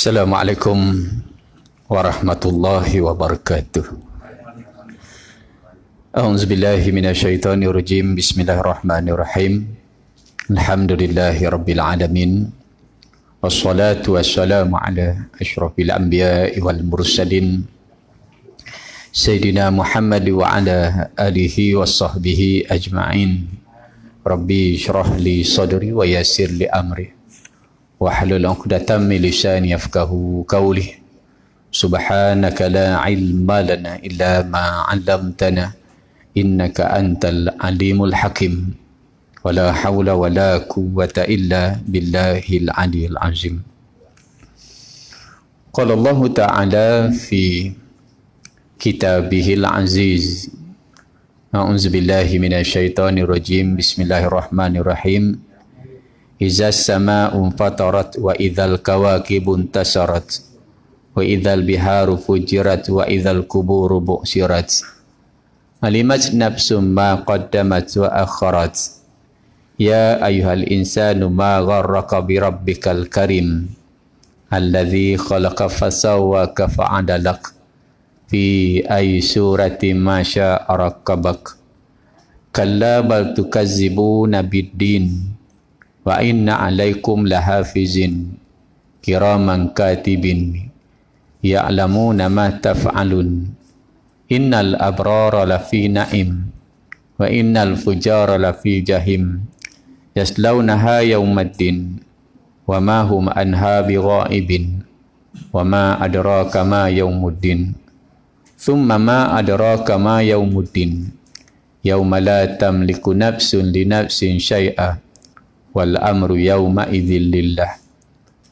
Assalamualaikum warahmatullahi wabarakatuh. A'udzubillahi minasyaitonirrajim. Bismillahirrahmanirrahim. Alhamdulillahi rabbil alamin. Wassalatu wassalamu ala asyrafil anbiya'i wal mursalin Sayyidina Muhammad wa ala alihi wa sahbihi ajma'in. Rabbi syrah li sadri wa yassir li amri wahlul 'uqdatam min lisani yafqahu qawli. Subhanaka la ilma lana illa ma 'allamtana innaka antal alimul hakim. Wala hawla wala quwwata illa billahil aliyil azim. Qala Allah ta'ala fi kitabihil aziz. A'udzu billahi minasyaitonir rajim. Bismillahirrahmanirrahim. Iza sama'u fatarat wa idzal kawakibu intasarat wa idzal biharu fujirat wa idzal kuburu bu'sirat. Alimat nafsum ma qaddamat wa akharat. Ya ayyuhal insanu ma gharraka bi rabbikal karim alladzi khalaqa fasawwaka fa'adalak fi ayyi surati ma syaa rakkabak. Kalla bal tukazzibuna bid-din wa inna 'alaikum lahafizin kiraman katibin ya'lamuna ma taf'alun. Innal abrara lafi na'im wa innal fujara lafi jahim yaslaunaha yawmaddin wa ma hum anha bighaibin wa ma adraka ma yawmuddin thumma ma adraka ma yawmuddin yawma la tamliku nafsun li nafsin syai'a wal amru yawma idzil lillah.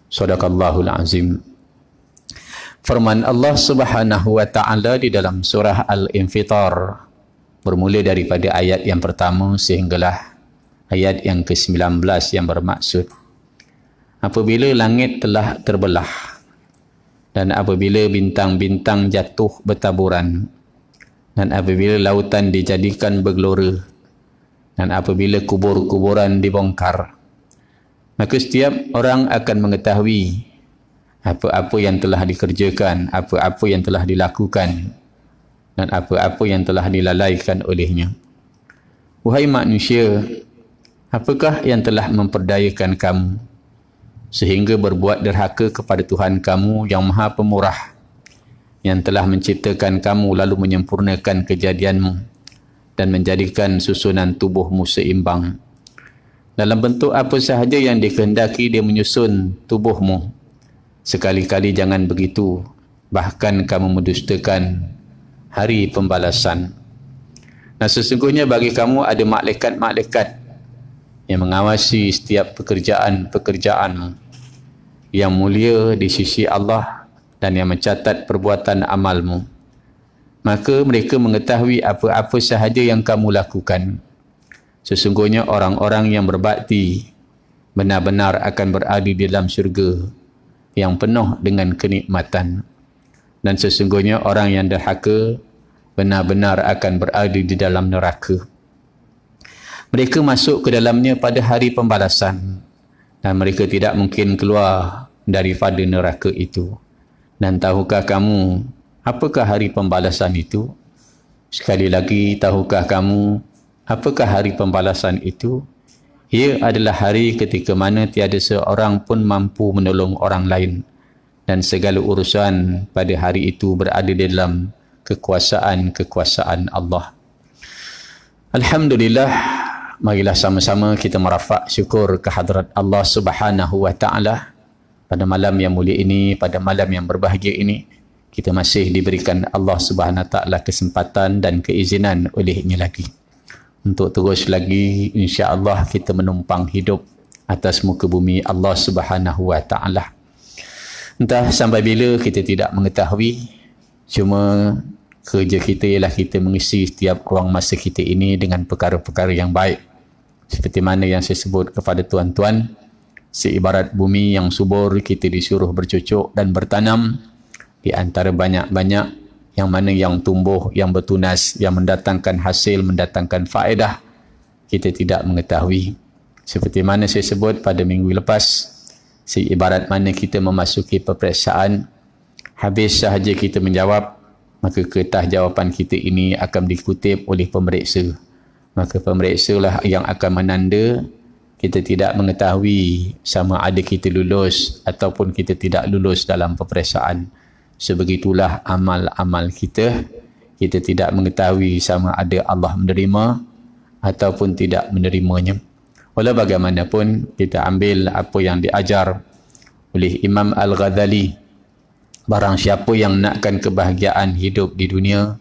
Shadaqallahul azim. Firman Allah Subhanahu wa taala di dalam surah Al-Infitar bermula daripada ayat yang pertama sehinggalah ayat yang ke-19 yang bermaksud apabila langit telah terbelah dan apabila bintang-bintang jatuh bertaburan dan apabila lautan dijadikan bergelora dan apabila kubur-kuburan dibongkar, maka setiap orang akan mengetahui apa-apa yang telah dikerjakan, apa-apa yang telah dilakukan dan apa-apa yang telah dilalaikan olehnya. Wahai manusia, apakah yang telah memperdayakan kamu sehingga berbuat derhaka kepada Tuhan kamu yang Maha Pemurah, yang telah menciptakan kamu lalu menyempurnakan kejadianmu dan menjadikan susunan tubuhmu seimbang. Dalam bentuk apa sahaja yang dikehendaki dia menyusun tubuhmu. Sekali-kali jangan begitu, bahkan kamu mendustakan hari pembalasan. Nah, sesungguhnya bagi kamu ada malaikat-malaikat yang mengawasi setiap pekerjaan-pekerjaanmu, yang mulia di sisi Allah dan yang mencatat perbuatan amalmu. Maka mereka mengetahui apa-apa sahaja yang kamu lakukan. Sesungguhnya orang-orang yang berbakti benar-benar akan berada di dalam syurga yang penuh dengan kenikmatan. Dan sesungguhnya orang yang derhaka benar-benar akan berada di dalam neraka. Mereka masuk ke dalamnya pada hari pembalasan dan mereka tidak mungkin keluar daripada neraka itu. Dan tahukah kamu apakah hari pembalasan itu? Sekali lagi, tahukah kamu apakah hari pembalasan itu? Ia adalah hari ketika mana tiada seorang pun mampu menolong orang lain dan segala urusan pada hari itu berada dalam kekuasaan Allah. Alhamdulillah, marilah sama-sama kita merafak syukur kehadrat Allah Subhanahu wa taala pada malam yang mulia ini, pada malam yang berbahagia ini. Kita masih diberikan Allah Subhanahu Wa Taala kesempatan dan keizinan olehnya lagi untuk terus lagi insya-Allah kita menumpang hidup atas muka bumi Allah Subhanahu Wa Taala. Entah sampai bila kita tidak mengetahui, cuma kerja kita ialah kita mengisi setiap ruang masa kita ini dengan perkara-perkara yang baik. Seperti mana yang saya sebut kepada tuan-tuan, seibarat bumi yang subur, kita disuruh bercucuk dan bertanam di antara banyak-banyak yang mana yang tumbuh, yang bertunas, yang mendatangkan hasil, mendatangkan faedah, kita tidak mengetahui. Seperti mana saya sebut pada minggu lepas, Seibarat mana kita memasuki peperiksaan, habis sahaja kita menjawab, maka kertas jawapan kita ini akan dikutip oleh pemeriksa. Maka pemeriksa lah yang akan menanda kita tidak mengetahui sama ada kita lulus ataupun kita tidak lulus dalam peperiksaan. Sebegitulah amal-amal kita. Kita tidak mengetahui sama ada Allah menerima ataupun tidak menerimanya. Walau bagaimanapun, kita ambil apa yang diajar oleh Imam Al-Ghazali. Barang siapa yang nakkan kebahagiaan hidup di dunia,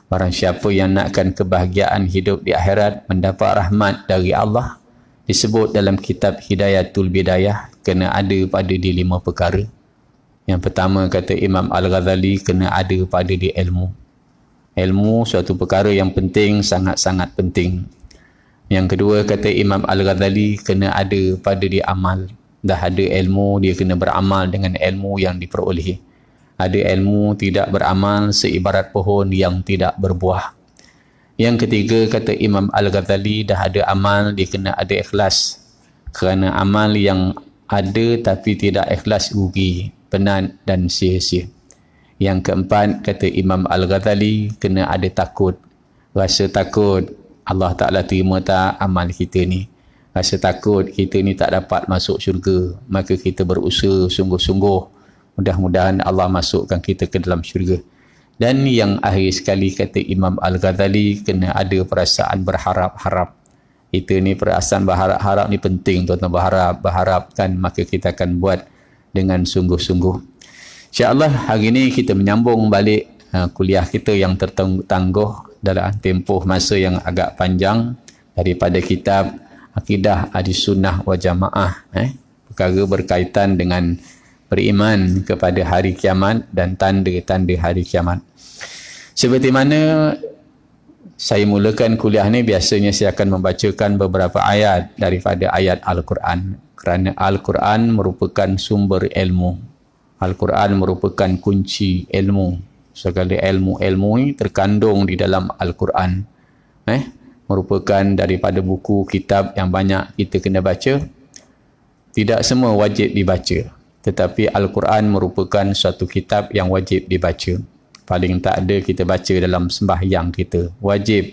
barang siapa yang nakkan kebahagiaan hidup di akhirat, mendapat rahmat dari Allah, disebut dalam kitab Hidayatul Bidayah, kena ada pada di 5 perkara. Yang pertama, kata Imam Al-Ghazali, kena ada pada di ilmu. Ilmu suatu perkara yang penting, sangat-sangat penting. Yang kedua, kata Imam Al-Ghazali, kena ada pada dia amal. Dah ada ilmu, dia kena beramal dengan ilmu yang diperoleh. Ada ilmu tidak beramal seibarat pohon yang tidak berbuah. Yang ketiga, kata Imam Al-Ghazali, dah ada amal, dia kena ada ikhlas. Kerana amal yang ada tapi tidak ikhlas rugi, penat dan sia-sia. Yang keempat, kata Imam Al-Ghazali, kena ada takut. Rasa takut Allah Ta'ala terima tak amal kita ni. Rasa takut kita ni tak dapat masuk syurga, maka kita berusaha sungguh-sungguh. Mudah-mudahan Allah masukkan kita ke dalam syurga. Dan yang akhir sekali, kata Imam Al-Ghazali, kena ada perasaan berharap-harap. Itu ni perasaan berharap-harap ni penting, tuan-tuan. Berharapkan, maka kita akan buat dengan sungguh-sungguh. InsyaAllah hari ini kita menyambung balik kuliah kita yang tertangguh dalam tempoh masa yang agak panjang daripada kitab Akidah Ahlussunnah wal Jamaah, perkara berkaitan dengan beriman kepada hari kiamat dan tanda-tanda hari kiamat. Seperti mana saya mulakan kuliah ni, biasanya saya akan membacakan beberapa ayat daripada ayat Al-Quran, kerana Al-Quran merupakan sumber ilmu. Al-Quran merupakan kunci ilmu. Segala ilmu-ilmu ini terkandung di dalam Al-Quran. Merupakan daripada buku kitab yang banyak kita kena baca. Tidak semua wajib dibaca, tetapi Al-Quran merupakan suatu kitab yang wajib dibaca. Paling tak ada kita baca dalam sembahyang kita. Wajib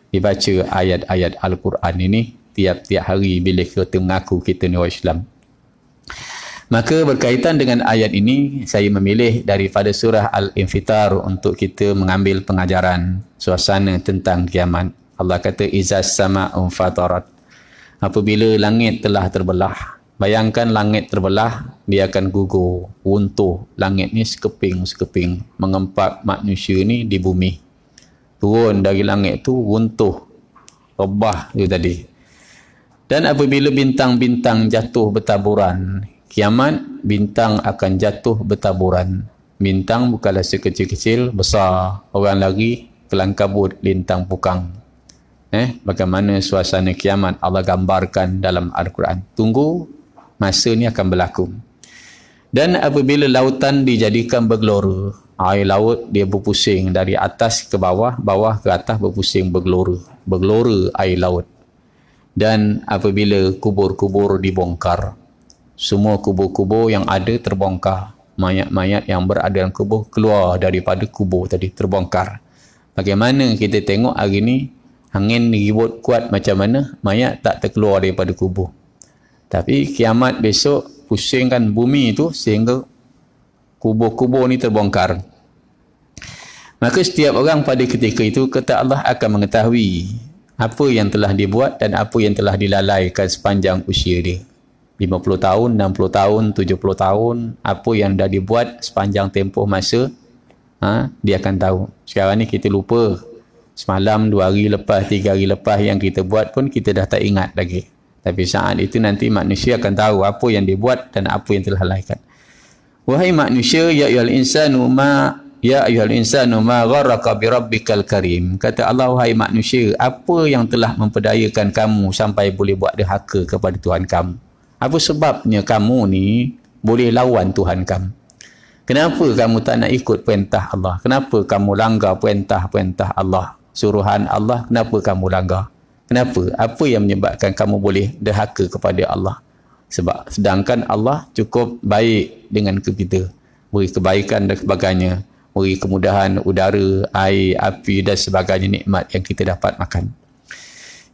dibaca ayat-ayat Al-Quran ini tiap-tiap hari bila kita mengaku kita ni orang Islam. Maka berkaitan dengan ayat ini, saya memilih daripada surah Al-Infitar untuk kita mengambil pengajaran suasana tentang kiamat. Allah kata, izas sama'un fatarat. Apabila langit telah terbelah. Bayangkan langit terbelah, dia akan gugur, runtuh. Langit ni sekeping-sekeping, mengempat manusia ni di bumi. Turun dari langit tu, runtuh, rebah itu tadi. Dan apabila bintang-bintang jatuh bertaburan, kiamat, bintang akan jatuh bertaburan. Bintang bukanlah sekecil-kecil, besar. Orang lari, kelang kabut, lintang pukang. Bagaimana suasana kiamat Allah gambarkan dalam Al-Quran. Tunggu, masa ni akan berlaku. Dan apabila lautan dijadikan bergelora, air laut dia berpusing dari atas ke bawah, bawah ke atas berpusing bergelora. Bergelora air laut. Dan apabila kubur-kubur dibongkar, semua kubur-kubur yang ada terbongkar. Mayat-mayat yang berada dalam kubur keluar daripada kubur tadi, terbongkar. Bagaimana kita tengok hari ni, angin ribut kuat macam mana, mayat tak terkeluar daripada kubur. Tapi kiamat besok pusingkan bumi itu sehingga kubur-kubur ni terbongkar. Maka setiap orang pada ketika itu, kata Allah, akan mengetahui apa yang telah dibuat dan apa yang telah dilalaikan sepanjang usia dia. 50 tahun, 60 tahun, 70 tahun, apa yang dah dibuat sepanjang tempoh masa, dia akan tahu. Sekarang ni kita lupa. Semalam, 2 hari lepas, 3 hari lepas yang kita buat pun kita dah tak ingat lagi. Tapi saat itu nanti manusia akan tahu apa yang dibuat dan apa yang telah lalaikan. Wahai manusia, ya ayyuhal insanu ma gharraka bi rabbikal karim. Kata Allah, wahai manusia, apa yang telah memperdayakan kamu sampai boleh buat derhaka kepada Tuhan kamu? Apa sebabnya kamu ni boleh lawan Tuhan kamu? Kenapa kamu tak nak ikut perintah Allah? Kenapa kamu langgar perintah-perintah Allah? Suruhan Allah, kenapa kamu langgar? Kenapa? Apa yang menyebabkan kamu boleh derhaka kepada Allah? Sedangkan Allah cukup baik dengan kita, beri kebaikan dan sebagainya, beri kemudahan udara, air, api dan sebagainya nikmat yang kita dapat makan.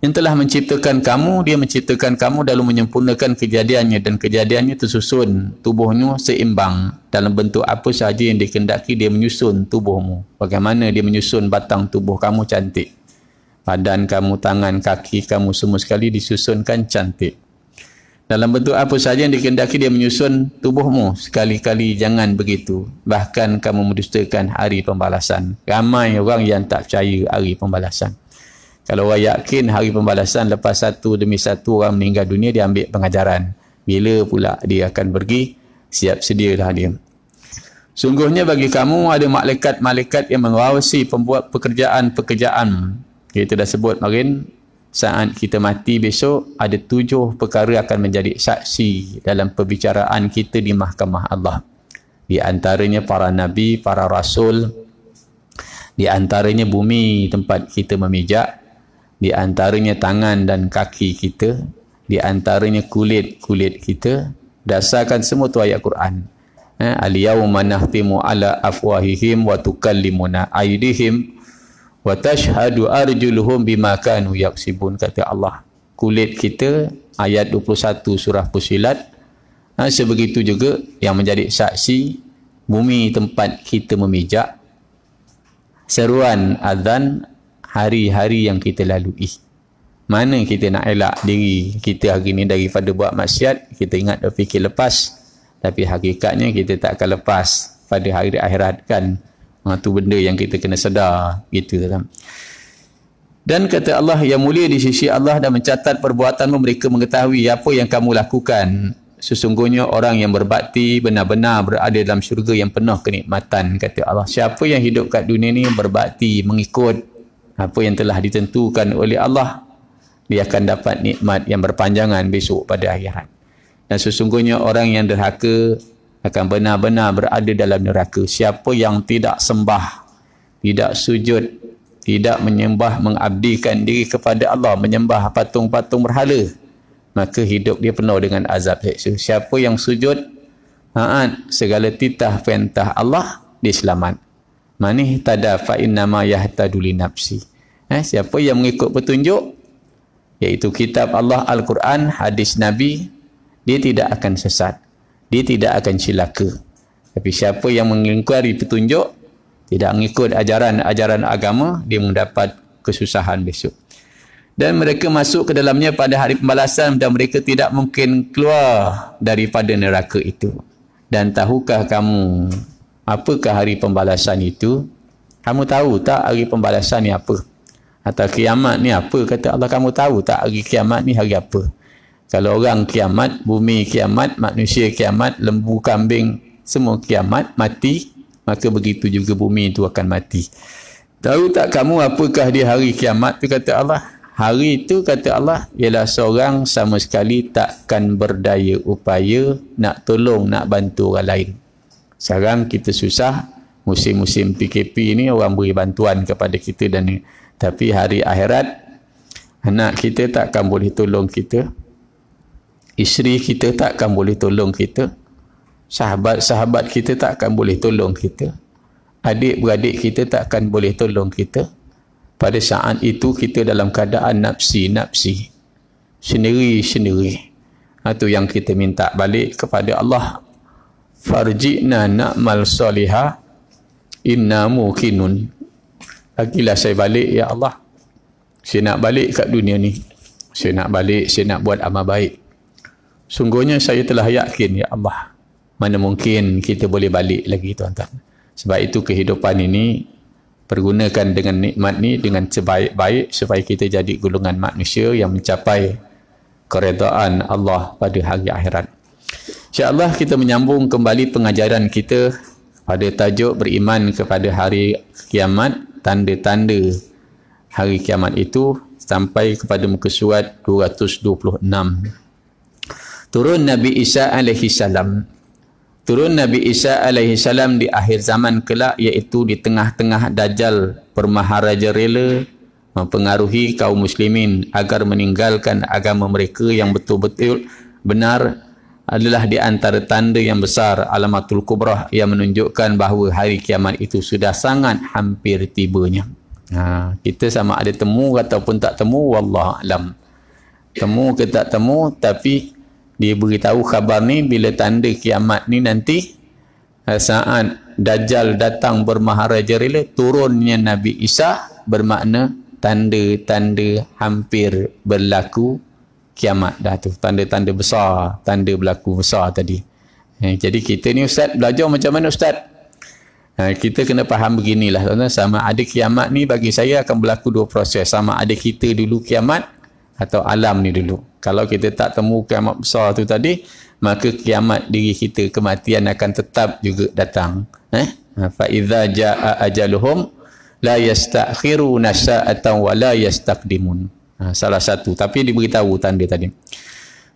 Yang telah menciptakan kamu, dia menciptakan kamu dalam menyempurnakan kejadiannya, dan kejadiannya tersusun, tubuhnya seimbang dalam bentuk apa sahaja yang dikehendaki. Dia menyusun tubuhmu. Bagaimana dia menyusun batang tubuh kamu cantik, badan kamu, tangan, kaki kamu semua sekali disusunkan cantik. Dalam bentuk apa sahaja yang dikehendaki dia menyusun tubuhmu. Sekali-kali jangan begitu, bahkan kamu mendustakan hari pembalasan. Ramai orang yang tak percaya hari pembalasan. Kalau orang yakin hari pembalasan, lepas satu demi satu orang meninggal dunia, dia ambil pengajaran. Bila pula dia akan pergi, siap sedialah dia. Sungguhnya bagi kamu ada malaikat-malaikat yang mengawasi pembuat pekerjaan-pekerjaan. Kita dah sebut kemarin, saat kita mati besok, ada 7 perkara akan menjadi saksi dalam perbicaraan kita di mahkamah Allah. Di antaranya para nabi, para rasul, di antaranya bumi tempat kita memijak, di antaranya tangan dan kaki kita, di antaranya kulit-kulit kita. Dasarkan semua tu ayat Quran. Al-yawma nahtimu ala afwahihim wa tukallimuna aydihim wa tashhadu arjuluhum bima kanu yaksibun, kata Allah. Kulit kita, ayat 21 surah Fussilat. Sebegitu juga yang menjadi saksi bumi tempat kita memijak, seruan azan, hari-hari yang kita lalui. Mana kita nak elak diri kita hari ni daripada buat maksiat? Kita ingat dah fikir lepas, tapi hakikatnya kita tak akan lepas pada hari akhirat kan. Itu benda yang kita kena sedar gitu. Dan kata Allah yang mulia di sisi Allah dan mencatat perbuatanmu, mereka mengetahui apa yang kamu lakukan. Sesungguhnya orang yang berbakti benar-benar berada dalam syurga yang penuh kenikmatan, kata Allah. Siapa yang hidup kat dunia ni berbakti, mengikut apa yang telah ditentukan oleh Allah, dia akan dapat nikmat yang berpanjangan besok pada akhirat. Dan sesungguhnya orang yang derhaka akan benar-benar berada dalam neraka. Siapa yang tidak sembah, tidak sujud, tidak menyembah, mengabdikan diri kepada Allah, menyembah patung-patung berhala, maka hidup dia penuh dengan azab seksa. Siapa yang sujud, segala titah perintah Allah, dia selamat. Manih tada fa innama yahtadu li nafsi. Siapa yang mengikut petunjuk, iaitu kitab Allah Al-Quran, hadis Nabi, dia tidak akan sesat, dia tidak akan cilaka. Tapi siapa yang mengingkari petunjuk, tidak mengikut ajaran-ajaran agama, dia mendapat kesusahan besok. Dan mereka masuk ke dalamnya pada hari pembalasan, dan mereka tidak mungkin keluar daripada neraka itu. Dan tahukah kamu apakah hari pembalasan itu? Kamu tahu tak hari pembalasan ni apa? Atau kiamat ni apa? Kata Allah, kamu tahu tak hari kiamat ni hari apa? Kalau orang kiamat, bumi kiamat, manusia kiamat, lembu, kambing, semua kiamat, mati, maka begitu juga bumi itu akan mati. Tahu tak kamu apakah dia hari kiamat tu? Kata Allah, hari itu, kata Allah, ialah seorang sama sekali takkan berdaya upaya nak tolong, nak bantu orang lain. Sekarang kita susah, musim-musim PKP ni orang beri bantuan kepada kita, dan tapi hari akhirat anak kita takkan boleh tolong kita, isteri kita takkan boleh tolong kita, sahabat-sahabat kita takkan boleh tolong kita, adik-beradik kita takkan boleh tolong kita. Pada saat itu kita dalam keadaan nafsi-nafsi, sendiri-sendiri. Itu yang kita minta balik kepada Allah. Farji'na na'mal salihah inna muqinun. Bagilah saya balik ya Allah. Saya nak balik kat dunia ni. Saya nak balik, saya nak buat amal baik. Sungguhnya saya telah yakin ya Allah, mana mungkin kita boleh balik lagi, tuan-tuan. Sebab itu kehidupan ini pergunakan dengan nikmat ni dengan sebaik-baik, supaya kita jadi golongan manusia yang mencapai keredaan Allah pada hari akhirat. InsyaAllah kita menyambung kembali pengajaran kita pada tajuk beriman kepada hari kiamat, tanda-tanda hari kiamat itu, sampai kepada muka surat 226. Turun Nabi Isa alaihi salam. Turun Nabi Isa alaihi salam di akhir zaman kelak, iaitu di tengah-tengah Dajjal bermaharaja rela mempengaruhi kaum muslimin agar meninggalkan agama mereka yang betul-betul benar adalah di antara tanda yang besar, alamatul kubrah, yang menunjukkan bahawa hari kiamat itu sudah sangat hampir tibanya. Kita sama ada temu ataupun tak temu, wallahu alam. Temu ke tak temu, tapi dia beritahu khabar ni bila tanda kiamat ni nanti, saat Dajjal datang bermaharajalela, turunnya Nabi Isa, bermakna tanda-tanda hampir berlaku kiamat dah tu. Tanda-tanda besar, tanda berlaku besar tadi. Jadi kita ni ustaz belajar macam mana ustaz? Kita kena faham beginilah tuan-tuan, sama ada kiamat ni bagi saya akan berlaku dua proses. Sama ada kita dulu kiamat atau alam ni dulu. Kalau kita tak temu kiamat besar tu tadi, maka kiamat diri kita, kematian akan tetap juga datang. Fa idza jaa ajaluhum la yastakhiruna sa'atan wa la yastaqdimun. Salah satu, tapi diberitahu tanda tadi.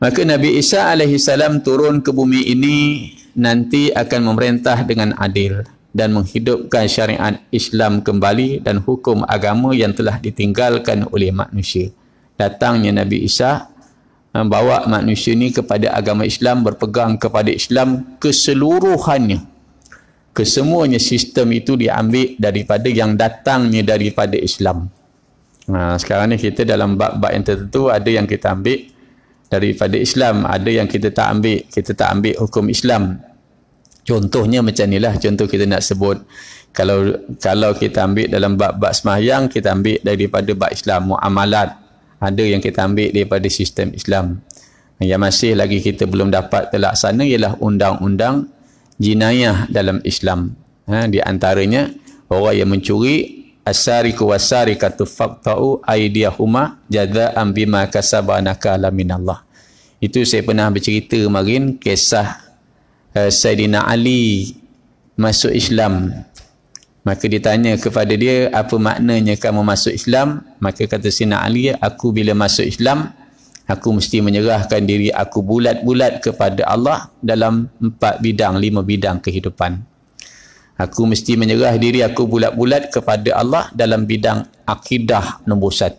Maka Nabi Isa alaihi salam turun ke bumi ini nanti akan memerintah dengan adil dan menghidupkan syariat Islam kembali dan hukum agama yang telah ditinggalkan oleh manusia. Datangnya Nabi Isa membawa manusia ini kepada agama Islam, berpegang kepada Islam keseluruhannya. Kesemuanya sistem itu diambil daripada yang datangnya daripada Islam. Sekarang ni kita dalam bab-bab yang tertentu, ada yang kita ambil daripada Islam, ada yang kita tak ambil. Kita tak ambil hukum Islam. Contohnya macam inilah, contoh kita nak sebut. Kalau kita ambil dalam bab-bab sembahyang, kita ambil daripada bab Islam. Muamalat, ada yang kita ambil daripada sistem Islam. Yang masih lagi kita belum dapat terlaksana ialah undang-undang jinayah dalam Islam. Di antaranya, orang yang mencuri, as-sariqu was-sariqatu faqta'u aydiyahuma jazaa'an bima kasaba nakala minallah. Itu saya pernah bercerita kemarin kisah Saidina Ali masuk Islam. Maka ditanya kepada dia, apa maknanya kamu masuk Islam? Maka kata Saidina Ali, aku bila masuk Islam, aku mesti menyerahkan diri aku bulat-bulat kepada Allah dalam 4 bidang, 5 bidang kehidupan. Aku mesti menyerah diri aku bulat-bulat kepada Allah dalam bidang akidah nombor 1.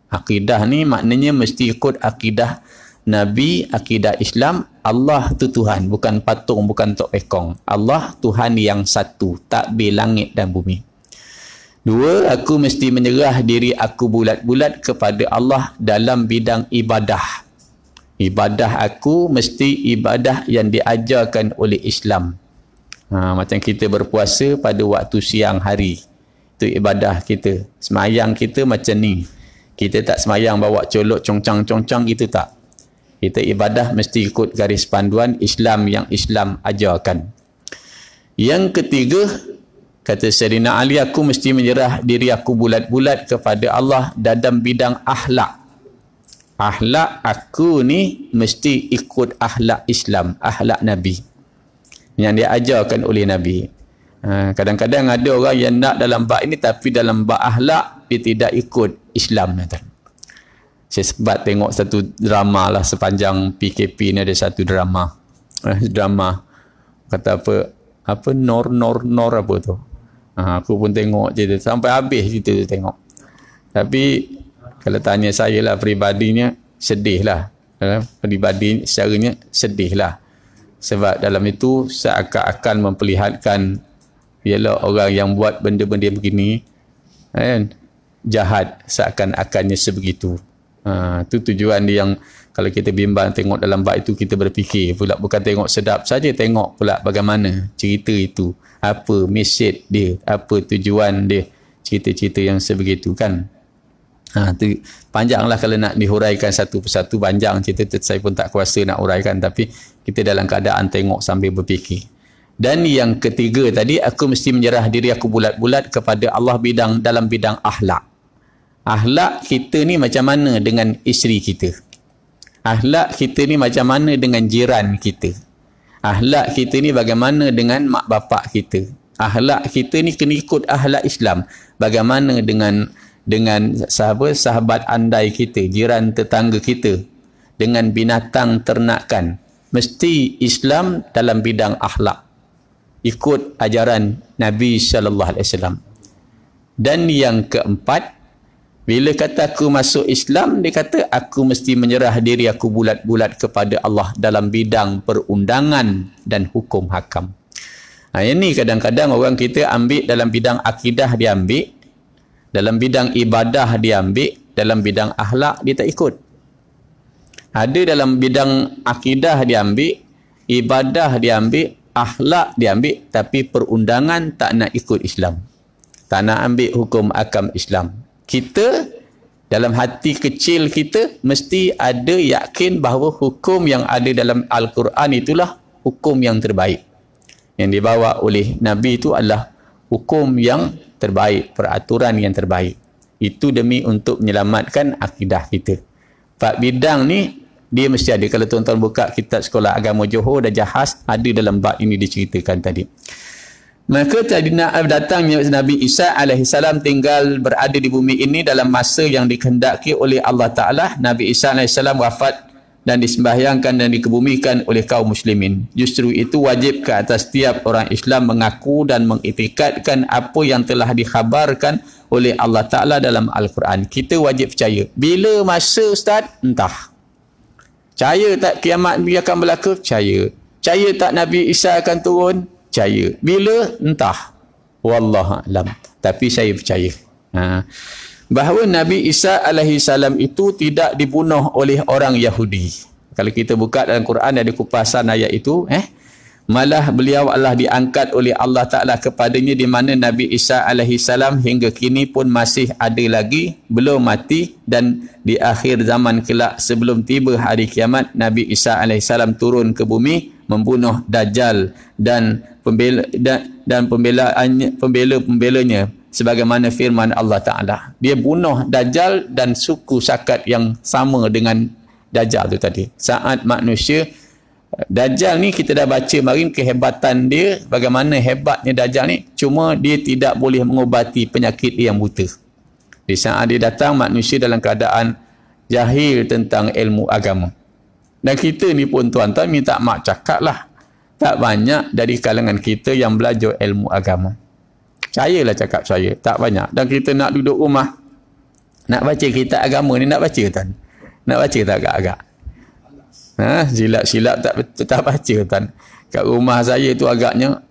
Akidah ni maknanya mesti ikut akidah Nabi, akidah Islam. Allah tu Tuhan, bukan patung, bukan tok pekong. Allah Tuhan yang satu, takbir langit dan bumi. 2, aku mesti menyerah diri aku bulat-bulat kepada Allah dalam bidang ibadah. Ibadah aku mesti ibadah yang diajarkan oleh Islam. Macam kita berpuasa pada waktu siang hari, itu ibadah kita. Semayang kita macam ni, kita tak semayang bawa colok congcang-congcang, gitu tak. Kita ibadah mesti ikut garis panduan Islam yang Islam ajarkan. Yang ketiga, kata Sayyidina Ali, aku mesti menyerah diri aku bulat-bulat kepada Allah dalam bidang akhlak. Akhlak aku ni mesti ikut akhlak Islam, akhlak Nabi yang diajarkan oleh Nabi. Kadang-kadang ada orang yang nak dalam bab ini, tapi dalam bab akhlak dia tidak ikut Islam. Saya sempat tengok satu drama lah, sepanjang PKP ni ada satu drama. Drama kata apa nor apa tu. Aku pun tengok je sampai habis cerita tu tengok. Tapi kalau tanya saya lah peribadinya, sedih lah. Peribadi secaranya sedih lah. Sebab dalam itu seakan-akan memperlihatkan ialah orang yang buat benda-benda begini jahat, seakan-akannya sebegitu. Itu tujuan dia yang kalau kita bimbang tengok dalam bab itu, kita berfikir pula, bukan tengok sedap saja, tengok pula bagaimana cerita itu, apa mesej dia, apa tujuan dia, cerita-cerita yang sebegitu kan. Tu panjanglah kalau nak dihuraikan satu persatu, panjang cerita tu, saya pun tak kuasa nak uraikan, tapi kita dalam keadaan tengok sambil berfikir. Dan yang ketiga tadi, aku mesti menyerah diri aku bulat-bulat kepada Allah dalam bidang akhlak. Akhlak kita ni macam mana dengan isteri kita? Akhlak kita ni macam mana dengan jiran kita? Akhlak kita ni bagaimana dengan mak bapak kita? Akhlak kita ni kena ikut akhlak Islam. Bagaimana dengan sahabat andai kita, jiran tetangga kita, dengan binatang ternakan. Mesti Islam dalam bidang akhlak, ikut ajaran Nabi sallallahu alaihi wasallam. Dan yang keempat, Bila kata aku masuk Islam, dia kata aku mesti menyerah diri aku bulat-bulat kepada Allah dalam bidang perundangan dan hukum hakam. Ini kadang-kadang orang kita ambil dalam bidang akidah dia ambil, dalam bidang ibadah dia ambil, dalam bidang akhlak dia tak ikut. Ada dalam bidang akidah dia ambil, ibadah dia ambil, akhlak dia ambil, tapi perundangan tak nak ikut Islam. Tak nak ambil hukum hakam Islam. Kita dalam hati kecil kita mesti ada yakin bahawa hukum yang ada dalam Al-Quran itulah hukum yang terbaik. Yang dibawa oleh Nabi itu adalah hukum yang terbaik, peraturan yang terbaik. Itu demi untuk menyelamatkan akidah kita. Empat bidang ni dia mesti ada. Kalau tuan-tuan buka kitab sekolah agama Johor dan Jahaz, ada dalam bab ini diceritakan tadi. Maka tadi datangnya Nabi Isa alaihissalam tinggal berada di bumi ini dalam masa yang dikehendaki oleh Allah Ta'ala. Nabi Isa alaihissalam wafat dan disembahyangkan dan dikebumikan oleh kaum muslimin. Justru itu wajib ke atas setiap orang Islam mengaku dan mengiktikadkan apa yang telah dikhabarkan oleh Allah Ta'ala dalam Al-Quran. Kita wajib percaya. Bila masa Ustaz? Entah. Percaya tak kiamat akan berlaku? Percaya. Percaya tak Nabi Isa akan turun? Percaya. Bila? Entah. Wallahualam. Tapi saya percaya. Bahawa Nabi Isa alaihissalam itu tidak dibunuh oleh orang Yahudi. Kalau kita buka dalam Quran ada kupasan ayat itu, malah beliau adalah diangkat oleh Allah Ta'ala kepadanya, di mana Nabi Isa alaihissalam hingga kini pun masih ada lagi, belum mati, dan di akhir zaman kelak sebelum tiba hari kiamat, Nabi Isa alaihissalam turun ke bumi membunuh Dajjal dan pembela-pembelanya sebagaimana firman Allah Ta'ala. Dia bunuh Dajjal dan suku sakat yang sama dengan Dajjal tu tadi. Saat manusia Dajjal ni kita dah baca marin kehebatan dia, bagaimana hebatnya Dajjal ni, cuma dia tidak boleh mengobati penyakit dia yang buta. Di saat dia datang, manusia dalam keadaan jahil tentang ilmu agama. Dan kita ni pun tuan-tuan minta mak cakap lah, tak banyak dari kalangan kita yang belajar ilmu agama. Percayalah cakap saya, tak banyak. Dan kita nak duduk rumah, nak baca kitab agama ni, nak baca tuan? Nak baca tak agak-agak? Silap-silap tak baca tuan. Kat rumah saya tu agaknya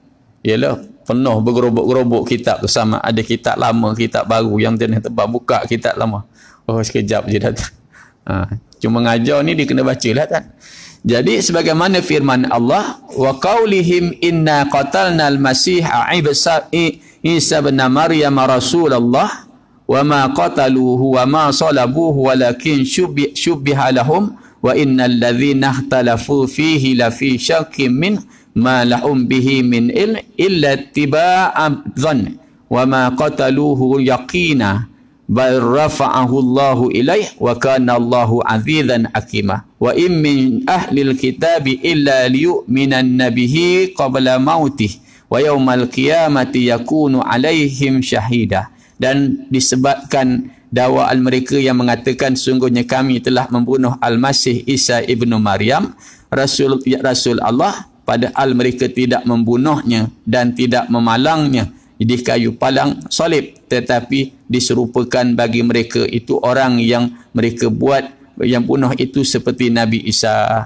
ialah penuh bergerobok-gerobok kitab tu, sama ada kitab lama, kitab baru, yang jenis tebal buka kitab lama. Oh sekejap je datang. Cuma ngajar ni dia kena baca lah tuan. Jadi sebagaimana firman Allah, wa qaulihim inna qatalna al-masih Isa bin Maryam rasulullah wa ma qataluhu wa ma salabuhu walakin syubbiha lahum wa innal ladzina ikhtalafu fihi la fi syakkin min ma lahum bihi min ilm illa ittiba'a dhann wa ma qataluhu yaqina bal rafa'ahu Allahu ilaih wa kana Allahu azizan hakimah wa in min ahlil kitabi illa liyu'minan nabihi qabla mautih wa yaumal qiyamati yakunu alaihim syahida. Dan disebabkan dakwaan mereka yang mengatakan sungguhnya kami telah membunuh Al-Masih Isa ibnu Maryam Rasul Allah, padahal mereka tidak membunuhnya dan tidak memalangnya di kayu palang salib, tetapi diserupakan bagi mereka itu orang yang mereka buat yang bunuh itu seperti Nabi Isa.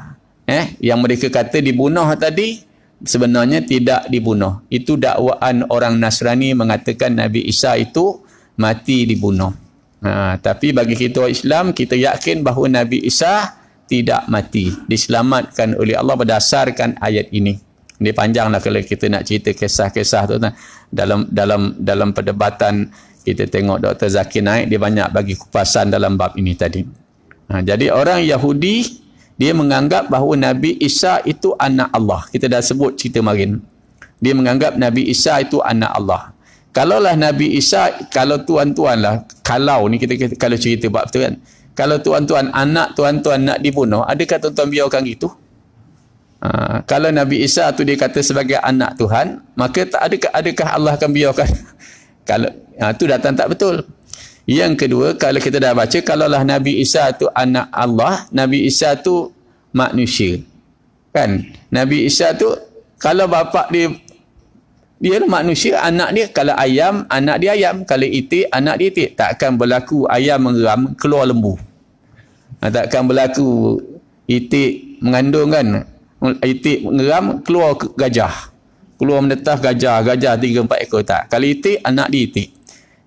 Yang mereka kata dibunuh tadi sebenarnya tidak dibunuh. Itu dakwaan orang Nasrani mengatakan Nabi Isa itu mati dibunuh. Tapi bagi kita orang Islam, kita yakin bahawa Nabi Isa tidak mati, diselamatkan oleh Allah berdasarkan ayat ini. Ini panjanglah kalau kita nak cerita kisah-kisah tu. Dalam perdebatan kita tengok Dr. Zakir naik, dia banyak bagi kupasan dalam bab ini tadi. Jadi orang Yahudi dia menganggap bahawa Nabi Isa itu anak Allah. Kita dah sebut cerita marin. Dia menganggap Nabi Isa itu anak Allah. Kalaulah Nabi Isa, kalau tuan-tuan lah, kalau ni kita kalau cerita bab tu kan, kalau tuan-tuan anak tuan-tuan nak dibunuh, adakah tuan-tuan biarkan gitu? Kalau Nabi Isa tu dia kata sebagai anak Tuhan, maka adakah Allah akan biarkan? Kalau tu datang tak betul. Yang kedua, kalau kita dah baca, kalaulah Nabi Isa tu anak Allah, Nabi Isa tu manusia. Kan? Nabi Isa tu kalau bapak dia Dia manusia, anak dia kalau ayam, anak dia ayam. Kalau itik, anak dia itik. Takkan berlaku ayam mengeram, keluar lembu. Takkan berlaku itik mengandung kan. Itik mengeram, keluar gajah. Keluar menetah gajah. Gajah 3-4 ekor tak. Kalau itik, anak dia itik.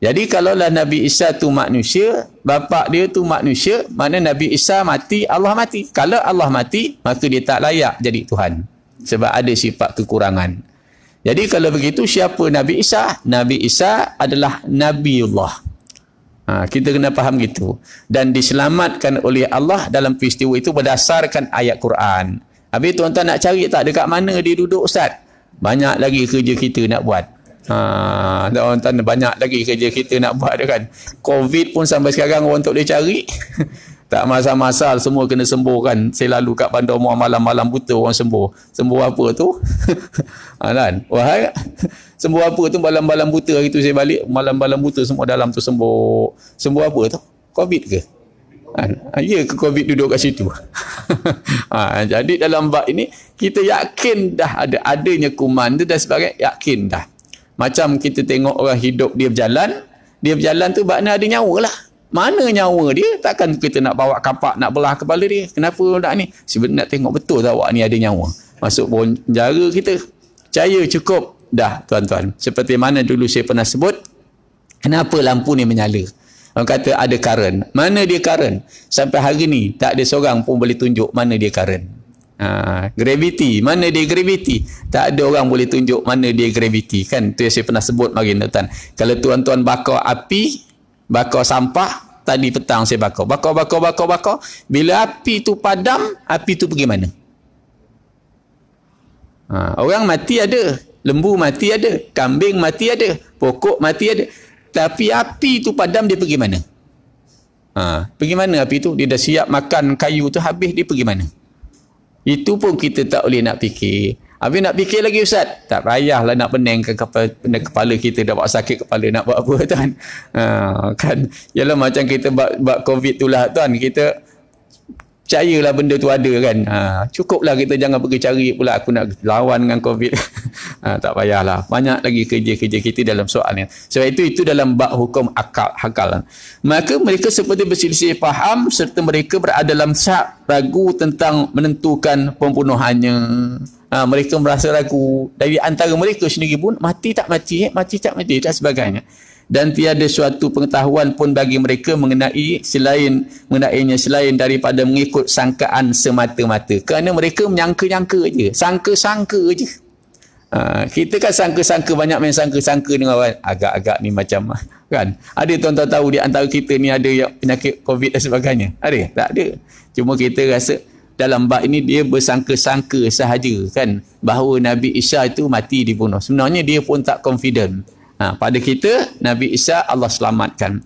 Jadi kalaulah Nabi Isa tu manusia, bapa dia tu manusia, mana Nabi Isa mati, Allah mati. Kalau Allah mati, maka dia tak layak jadi Tuhan. Sebab ada sifat kekurangan. Jadi kalau begitu, siapa Nabi Isa? Nabi Isa adalah Nabiullah. Kita kena faham gitu. Dan diselamatkan oleh Allah dalam peristiwa itu berdasarkan ayat Quran. Habis tuan-tuan nak cari tak dekat mana dia duduk Ustaz? Banyak lagi kerja kita nak buat. Tuan-tuan banyak lagi kerja kita nak buat dia kan. Covid pun sampai sekarang orang tak boleh cari. Tak masal-masal semua kena sembuh kan. Saya lalu kat Bandar Muar malam-malam buta orang sembuh. Sembuh apa tu? Kan? Wahai sembuh apa tu malam-malam buta hari tu saya balik malam-malam buta semua dalam tu sembuh. Sembuh apa tu? Covid ke? Ya ke Covid duduk kat situ? Jadi dalam bab ini kita yakin dah adanya kuman tu dan sebagainya, yakin dah. Macam kita tengok orang hidup dia berjalan tu makna ada nyawa lah. Mana nyawa dia? Takkan kita nak bawa kapak nak belah kepala dia. Kenapa nak ni? Sebenarnya nak tengok betul tak awak ni ada nyawa. Masuk penjara kita. Percaya cukup dah tuan-tuan. Seperti mana dulu saya pernah sebut, kenapa lampu ni menyala? Orang kata ada current. Mana dia current? Sampai hari ni tak ada seorang pun boleh tunjuk mana dia current. Gravity, mana dia gravity? Tak ada orang boleh tunjuk mana dia gravity kan. Tu yang saya pernah sebut mari tuan. Kalau tuan-tuan bakar api, bakar sampah, tadi petang saya bakar. Bila api tu padam, api tu pergi mana? Orang mati ada, lembu mati ada, kambing mati ada, pokok mati ada. Tapi api tu padam, dia pergi mana? Pergi mana api tu? Dia dah siap makan kayu tu habis, dia pergi mana? Itu pun kita tak boleh nak fikir. Habis nak fikir lagi Ustaz, tak payahlah nak peningkan kepala kita, dah buat sakit kepala nak buat apa tuan. Kan ialah macam kita buat Covid tu lah tuan, kita percayalah benda tu ada kan. Cukuplah kita jangan pergi cari pula aku nak lawan dengan Covid. Tak payahlah, banyak lagi kerja-kerja kita dalam soal ni. Sebab itu dalam bab hukum akal. Maka mereka seperti berselisih faham serta mereka berada dalam syak ragu tentang menentukan pembunuhannya. Mereka merasa ragu. Dari antara mereka sendiri pun mati tak mati dan sebagainya. Dan tiada suatu pengetahuan pun bagi mereka mengenainya selain daripada mengikut sangkaan semata-mata. Kerana mereka menyangka-nyangka je, sangka-sangka je. Kita kan sangka-sangka, banyak main sangka-sangka dengan orang. Agak-agak ni macam kan. Ada tuan-tuan tahu di antara kita ni ada yang penyakit Covid dan sebagainya? Ada? Tak ada. Cuma kita rasa dalam bab ini dia bersangka-sangka sahaja kan, bahawa Nabi Isa itu mati dibunuh. Sebenarnya dia pun tak confident. Pada kita Nabi Isa Allah selamatkan.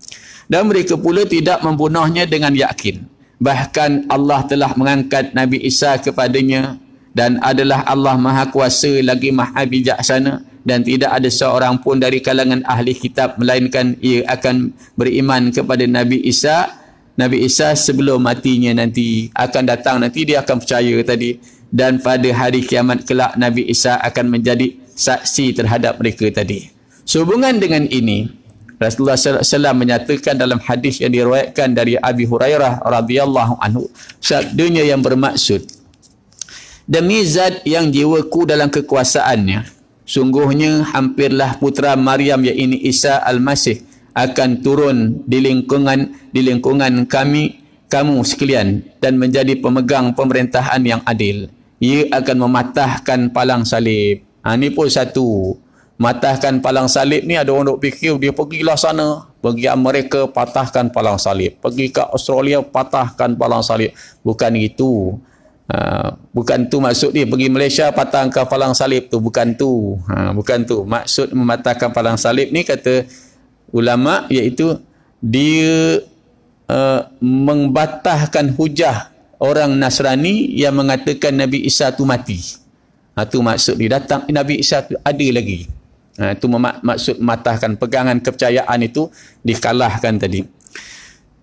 Dan mereka pula tidak membunuhnya dengan yakin. Bahkan Allah telah mengangkat Nabi Isa kepadanya, dan adalah Allah Maha Kuasa lagi Maha Bijaksana, dan tidak ada seorang pun dari kalangan ahli kitab melainkan ia akan beriman kepada Nabi Isa. Nabi Isa sebelum matinya nanti akan datang, nanti dia akan percaya tadi, dan pada hari kiamat kelak Nabi Isa akan menjadi saksi terhadap mereka tadi. Sehubungan dengan ini, Rasulullah SAW menyatakan dalam hadis yang diriwayatkan dari Abi Hurairah radhiyallahu anhu, sabdanya yang bermaksud, demi zat yang jiwaku dalam kekuasaannya, sungguhnya hampirlah putra Maryam yakni Isa Al-Masih akan turun di lingkungan kamu sekalian dan menjadi pemegang pemerintahan yang adil. Ia akan mematahkan palang salib. Ini pun satu. Matahkan palang salib ni, ada orang duk fikir dia pergilah sana, pergi Amerika patahkan palang salib, pergi ke Australia patahkan palang salib. Bukan itu. Bukan tu maksud dia. Pergi Malaysia patahkan palang salib tu, bukan tu. Bukan tu maksud mematahkan palang salib ni, kata ulama, iaitu dia membatahkan hujah orang Nasrani yang mengatakan Nabi Isa tu mati. Tu maksud dia, datang Nabi Isa tu ada lagi. Itu maksud matahkan, pegangan kepercayaan itu dikalahkan tadi.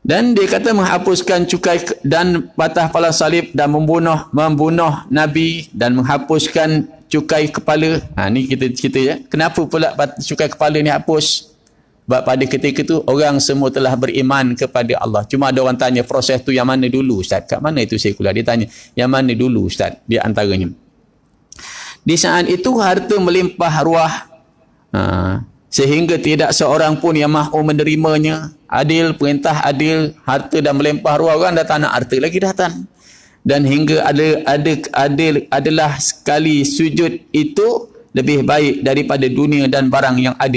Dan dia kata menghapuskan cukai dan patah palang salib dan membunuh Nabi dan menghapuskan cukai kepala. Ni kita cerita ya. Kenapa pula cukai kepala ni hapus? Sebab pada ketika itu orang semua telah beriman kepada Allah. Cuma ada orang tanya proses tu yang mana dulu Ustaz? Kat mana itu sekular? Dia tanya yang mana dulu Ustaz? Di antaranya. Di saat itu harta melimpah ruah. Sehingga tidak seorang pun yang mahu menerimanya. Adil, perintah adil, harta dan melimpah ruah, orang dah tak nak harta lagi datang. Dan hingga adalah sekali sujud itu lebih baik daripada dunia dan barang yang ada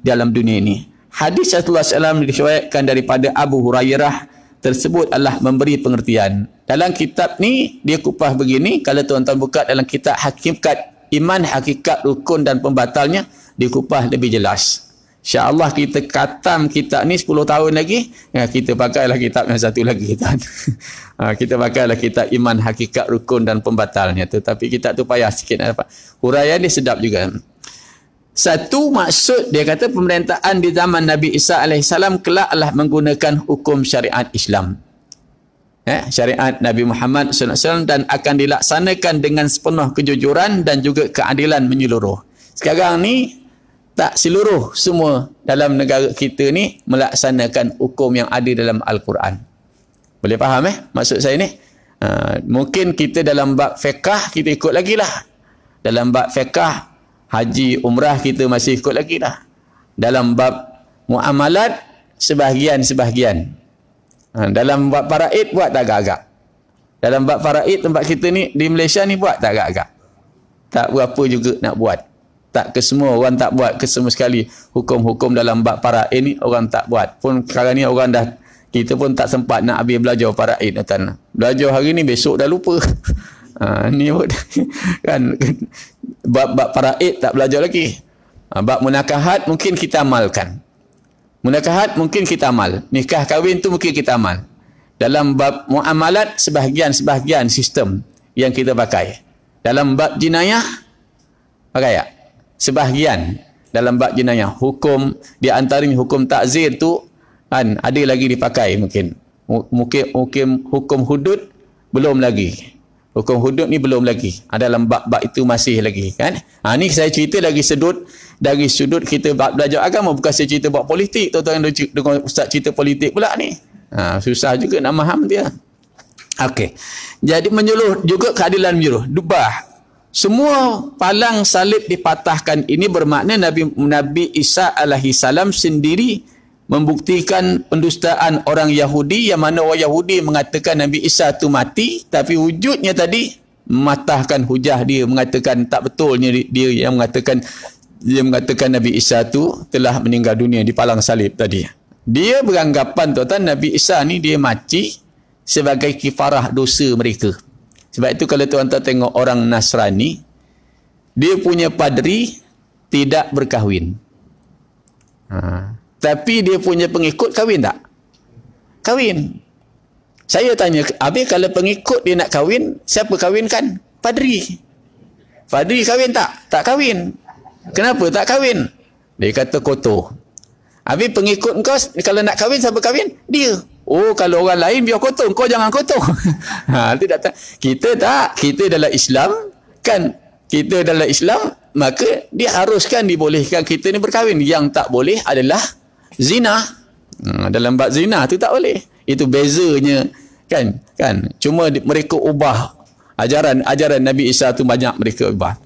dalam dunia ini. Hadis Rasulullah SAW diriwayatkan daripada Abu Hurairah tersebut adalah memberi pengertian. Dalam kitab ni dia kupas begini, kalau tuan-tuan buka dalam kitab hakikat iman, hakikat rukun dan pembatalnya, dikupas lebih jelas. InsyaAllah kita khatam kitab ni 10 tahun lagi, kita pakailah kitab yang satu lagi. Kita pakailah kitab iman, hakikat, rukun dan pembatalnya tu. Tapi kitab tu payah sikit nak dapat. Huraian dia sedap juga. Satu maksud dia kata pemerintahan di zaman Nabi Isa AS kelak adalah menggunakan hukum syariat Islam. Syariat Nabi Muhammad SAW dan akan dilaksanakan dengan sepenuh kejujuran dan juga keadilan menyeluruh. Sekarang ni tak seluruh semua dalam negara kita ni melaksanakan hukum yang ada dalam Al-Quran. Boleh faham maksud saya ni? Mungkin kita dalam bab fiqah kita ikut lagi lah. Dalam bab fiqah haji umrah kita masih ikut lagi lah. Dalam bab muamalat sebahagian. Dalam bab faraid buat tak agak-agak. Dalam bab faraid tempat kita ni di Malaysia ni buat tak agak-agak. Tak berapa juga nak buat. Tak ke semua orang tak buat, ke semua sekali. Hukum-hukum dalam bab faraid ni orang tak buat. Pun sekarang ni orang dah, kita pun tak sempat nak habis belajar faraid. Belajar hari ni besok dah lupa. Ni kan bab faraid tak belajar lagi. Bab munakahat mungkin kita amalkan. Munakahat mungkin kita amal. Nikah kahwin tu mungkin kita amal. Dalam bab muamalat sebahagian sistem yang kita pakai. Dalam bab jenayah pakai tak? Sebahagian dalam bab jenayah. Hukum di antaranya hukum takzir tu kan ada lagi dipakai mungkin. Mungkin hukum hudud belum lagi. Hukum hudud ni belum lagi. Dalam bab-bab itu masih lagi kan. Ni saya cerita lagi dari sudut kita belajar agama, bukan saya cerita buat politik. Tuan-tuan dengan ustaz cerita politik pula ni. Susah juga nak faham dia. Okey. Jadi menyuluh juga keadilan menyuluh. Dubah. Semua palang salib dipatahkan ini bermakna Nabi Isa alaihi salam sendiri membuktikan pendustaan orang Yahudi, yang mana orang Yahudi mengatakan Nabi Isa tu mati, tapi wujudnya tadi mematahkan hujah dia, mengatakan tak betulnya dia yang mengatakan Nabi Isa tu telah meninggal dunia di palang salib tadi. Dia beranggapan tuan-tuan Nabi Isa ni dia mati sebagai kifarah dosa mereka. Sebab itu kalau tuan-tuan tengok orang Nasrani, dia punya padri tidak berkahwin. Tapi dia punya pengikut kahwin tak? Kahwin. Saya tanya, habis kalau pengikut dia nak kahwin, siapa kahwinkan? Padri. Padri kahwin tak? Tak kahwin. Kenapa tak kahwin? Dia kata kotor. Habis pengikut kau kalau nak kahwin, siapa kahwin? Dia. Oh, kalau orang lain biar kotor, kau jangan kotor. Tidak. Kita tak. Kita dalam Islam kan, kita dalam Islam, maka diharuskan, dibolehkan kita ni berkahwin. Yang tak boleh adalah zina. Dalam bab zina tu tak boleh. Itu bezanya kan. Cuma mereka ubah ajaran Nabi Isa tu, banyak mereka ubah.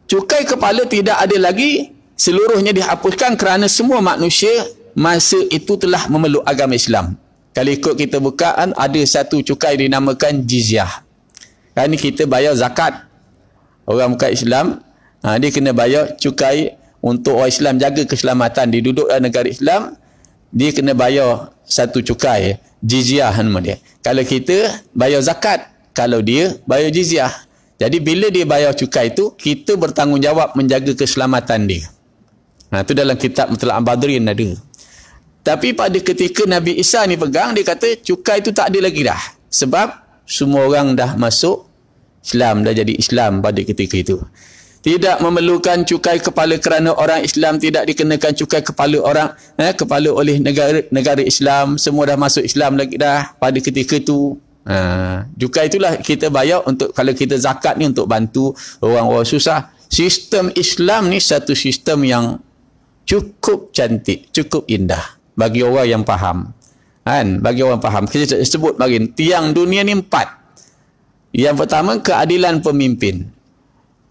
Cukai kepala tidak ada lagi, seluruhnya dihapuskan kerana semua manusia masa itu telah memeluk agama Islam. Kalau ikut kita bukaan, ada satu cukai dinamakan jizyah. Kan kita bayar zakat. Orang bukan Islam, dia kena bayar cukai untuk orang Islam jaga keselamatan. Dia duduk dalam negara Islam, dia kena bayar satu cukai, jizyah nama dia. Kalau kita bayar zakat, kalau dia bayar jizyah. Jadi bila dia bayar cukai itu, kita bertanggungjawab menjaga keselamatan dia. Itu dalam kitab Mutlaq Badrin ada. Tapi pada ketika Nabi Isa ni pegang, dia kata cukai itu tak ada lagi dah. Sebab semua orang dah masuk Islam, dah jadi Islam pada ketika itu. tidak memerlukan cukai kepala kerana orang Islam tidak dikenakan cukai kepala orang kepala oleh negara Islam, semua dah masuk Islam lagi dah pada ketika itu. Cukai itulah kita bayar untuk, kalau kita zakat ni untuk bantu orang-orang susah. Sistem Islam ni satu sistem yang cukup cantik, cukup indah bagi orang yang faham. Kan? Bagi orang faham. Kita sebut bagi tiang dunia ni 4. Yang pertama, keadilan pemimpin.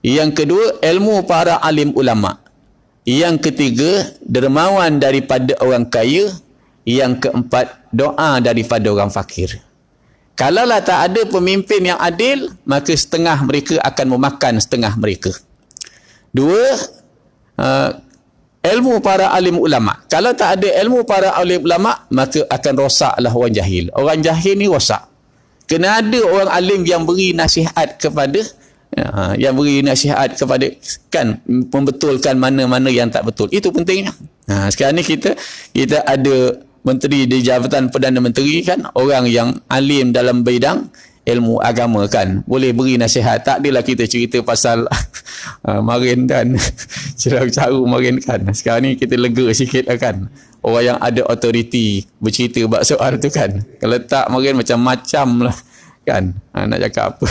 Yang kedua, ilmu para alim ulama. Yang ketiga, dermawan daripada orang kaya. Yang keempat, doa daripada orang fakir. Kalaulah tak ada pemimpin yang adil, maka setengah mereka akan memakan setengah mereka. Dua, ilmu para alim ulama. Kalau tak ada ilmu para alim ulama, maka akan rosaklah orang jahil. Orang jahil ni rosak. Kena ada orang alim yang beri nasihat kepada kan, membetulkan mana-mana yang tak betul. Itu pentingnya. Sekarang ni kita ada menteri di Jabatan Perdana Menteri kan, orang yang alim dalam bidang ilmu agama kan, boleh beri nasihat. Tak adalah kita cerita pasal marin kan, cara-cara marin kan. Sekarang ni kita lega sikit kan. Orang yang ada authority bercerita bab soal tu kan. Kalau tak marin macam-macam lah kan. Nak cakap apa.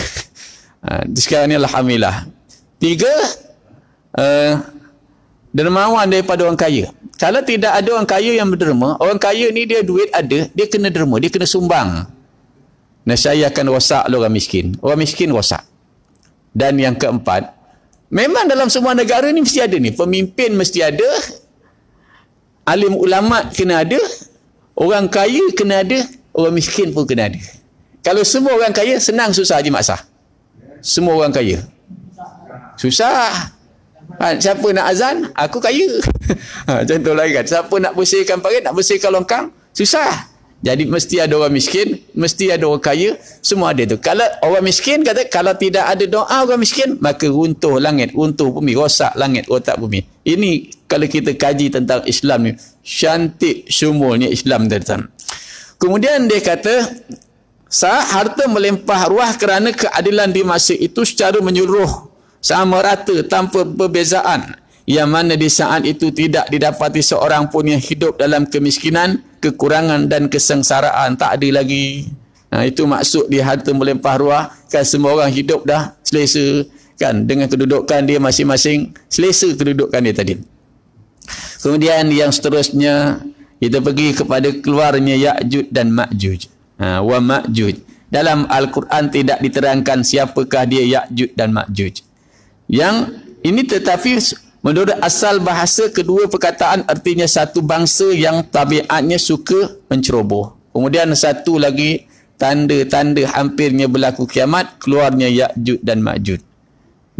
Sekarang ni alhamdulillah. 3, dermawan daripada orang kaya. Kalau tidak ada orang kaya yang berderma, orang kaya ni dia duit ada, dia kena derma, dia kena sumbang. Nescaya akan rosak orang miskin. Orang miskin rosak. Dan yang keempat, memang dalam semua negara ni mesti ada ni. Pemimpin mesti ada, alim ulama kena ada, orang kaya kena ada, orang miskin pun kena ada. Kalau semua orang kaya, senang susah Haji Mak Sah? Semua orang kaya. Susah. Siapa nak azan? Aku kaya. Contoh lain kan. Siapa nak bersihkan parit, nak bersihkan longkang? Susah. Jadi mesti ada orang miskin, mesti ada orang kaya, semua ada tu. Kalau orang miskin kata, kalau tidak ada doa orang miskin, maka runtuh langit, runtuh bumi, rosak langit, rosak bumi. Ini kalau kita kaji tentang Islam ni, cantik sumulnya Islam datang. Kemudian dia kata, harta melimpah ruah kerana keadilan di masa itu secara menyeluruh, sama rata tanpa perbezaan, yang mana di saat itu tidak didapati seorang pun yang hidup dalam kemiskinan, kekurangan dan kesengsaraan. Tak ada lagi. Itu maksud di harta melimpah ruah, kan semua orang hidup dah selesa kan, dengan kedudukan dia masing-masing, selesa kedudukan dia tadi. Kemudian yang seterusnya, kita pergi kepada keluarnya Ya'juj dan Ma'juj. Wa Ma'juj. Dalam Al-Quran tidak diterangkan siapakah dia Ya'juj dan Ma'juj. Yang ini tetapi menurut asal bahasa, kedua perkataan artinya satu bangsa yang tabiatnya suka menceroboh. Kemudian satu lagi, tanda-tanda hampirnya berlaku kiamat, keluarnya Ya'juj dan Ma'juj.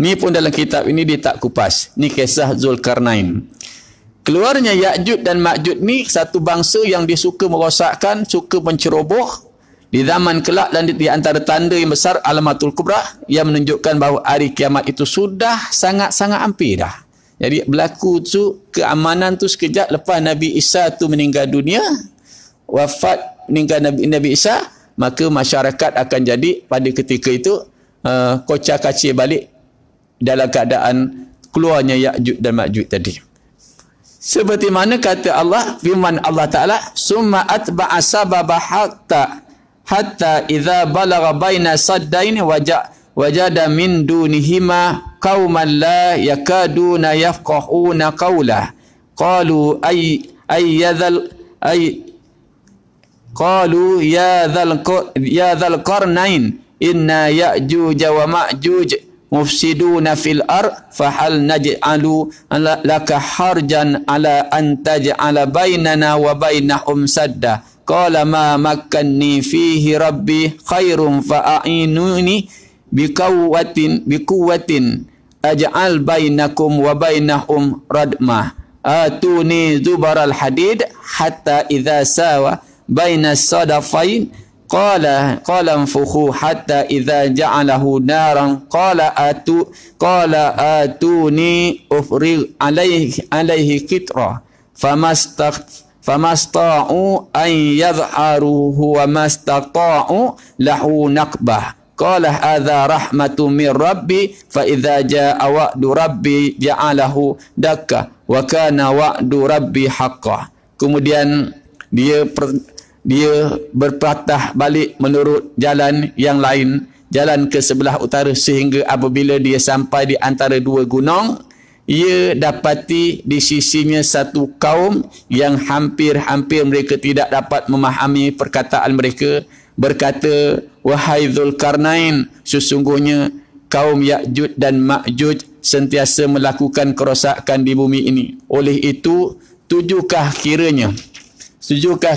Ni pun dalam kitab ini dia tak kupas. Ni kisah Zulkarnain. Keluarnya Ya'juj dan Ma'juj ni satu bangsa yang dia suka merosakkan, suka menceroboh. Di zaman kelak dan di antara tanda yang besar Alamatul Kubra yang menunjukkan bahawa hari kiamat itu sudah sangat-sangat hampir dah. Jadi berlaku tu, keamanan tu sekejap lepas Nabi Isa tu meninggal dunia, wafat meninggal Nabi Isa, maka masyarakat akan jadi pada ketika itu kocak-kacir balik dalam keadaan keluarnya Ya'juj dan Ma'juj tadi. Seperti mana kata Allah, firman Allah Ta'ala, summa atba'a sababa hatta idza balagha baina saddaini wajada min dunihima qauman la yakaduna yafqahuna qawla qalu ya dhal qarnain inna ya'juj wa ma'juj mufsiduna fil ard fahal naj'alu laka harjan ala an taj'ala bainana wa bainahum sadda qala ma makkanni fihi rabbi khairum fa'inuni biquwwatin aj'al bainakum wa bainahum radma atuni zubaral hadid hatta idza sawa baina sadafain qala anfukhu hatta idza ja'alahu naran qala atuni ufrig alaihi qitra famasta'u an yadhharuhu wa mastata'u lahu naqbah qala hadza rahmatun min rabbi fa idza jaa wa'du rabbi ja'alahu dakka wa kana wa'du rabbi haqqan. Kemudian dia berpatah balik menurut jalan yang lain, jalan ke sebelah utara, sehingga apabila dia sampai di antara dua gunung, ia dapati di sisinya satu kaum yang hampir-hampir mereka tidak dapat memahami perkataan mereka. Berkata, wahai Zulkarnain, sesungguhnya kaum Ya'juj dan Ma'juj sentiasa melakukan kerosakan di bumi ini. Oleh itu, setujukah